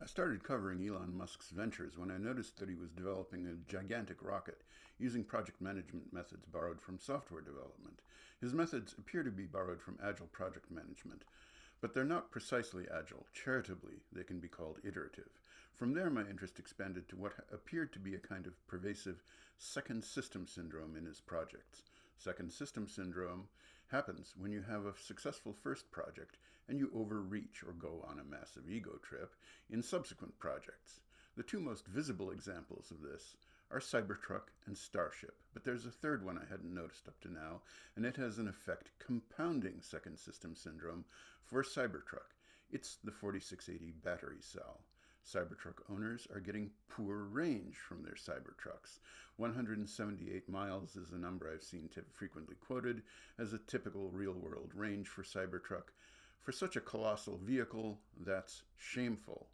I started covering Elon Musk's ventures when I noticed that he was developing a gigantic rocket using project management methods borrowed from software development. His methods appear to be borrowed from agile project management, but they're not precisely agile. Charitably, they can be called iterative. From there, my interest expanded to what appeared to be a kind of pervasive second system syndrome in his projects. Second system syndrome happens when you have a successful first project and you overreach or go on a massive ego trip in subsequent projects. The two most visible examples of this are Cybertruck and Starship, but there's a third one I hadn't noticed up to now, and it has an effect compounding second system syndrome for Cybertruck. It's the 4680 battery cell. Cybertruck owners are getting poor range from their Cybertrucks. 178 miles is a number I've seen frequently quoted as a typical real-world range for Cybertruck. For such a colossal vehicle, that's shameful.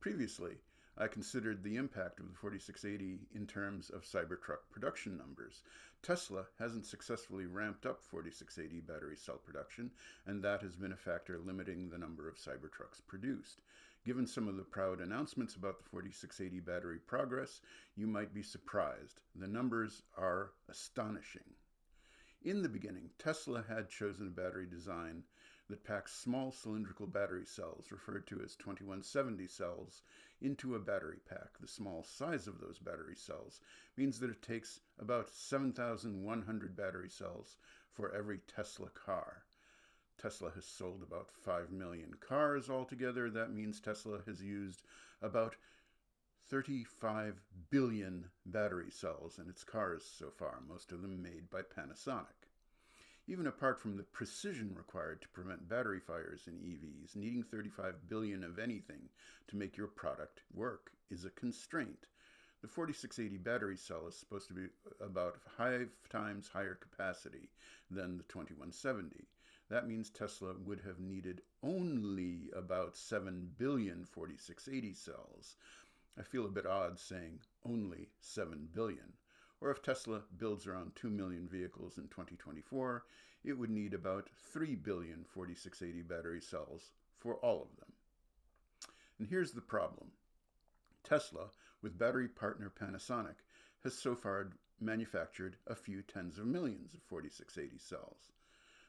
Previously, I considered the impact of the 4680 in terms of Cybertruck production numbers. Tesla hasn't successfully ramped up 4680 battery cell production, and that has been a factor limiting the number of Cybertrucks produced. Given some of the proud announcements about the 4680 battery progress, you might be surprised. The numbers are astonishing. In the beginning, Tesla had chosen a battery design that packs small cylindrical battery cells, referred to as 2170 cells, into a battery pack. The small size of those battery cells means that it takes about 7,100 battery cells for every Tesla car. Tesla has sold about 5 million cars altogether. That means Tesla has used about 35 billion battery cells in its cars so far, most of them made by Panasonic. Even apart from the precision required to prevent battery fires in EVs, needing 35 billion of anything to make your product work is a constraint. The 4680 battery cell is supposed to be about 5 times higher capacity than the 2170. That means Tesla would have needed only about 7 billion 4680 cells. I feel a bit odd saying only 7 billion. Or if Tesla builds around 2 million vehicles in 2024, it would need about 3 billion 4680 battery cells for all of them. And here's the problem. Tesla, with battery partner Panasonic, has so far manufactured a few tens of millions of 4680 cells.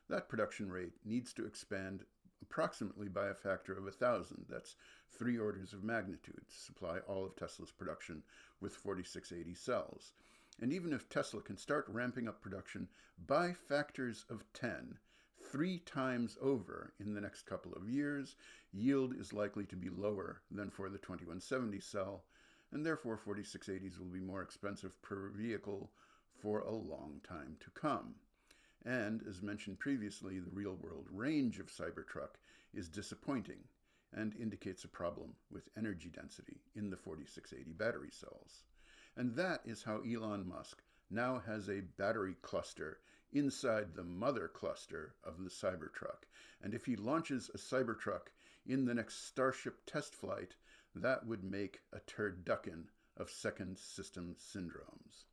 That production rate needs to expand approximately by a factor of 1,000. That's 3 orders of magnitude to supply all of Tesla's production with 4680 cells. And even if Tesla can start ramping up production by factors of 10, 3 times over in the next couple of years, yield is likely to be lower than for the 2170 cell, and therefore 4680s will be more expensive per vehicle for a long time to come. And, as mentioned previously, the real-world range of Cybertruck is disappointing and indicates a problem with energy density in the 4680 battery cells. And that is how Elon Musk now has a battery cluster inside the mother cluster of the Cybertruck. And if he launches a Cybertruck in the next Starship test flight, that would make a turducken of second system syndromes.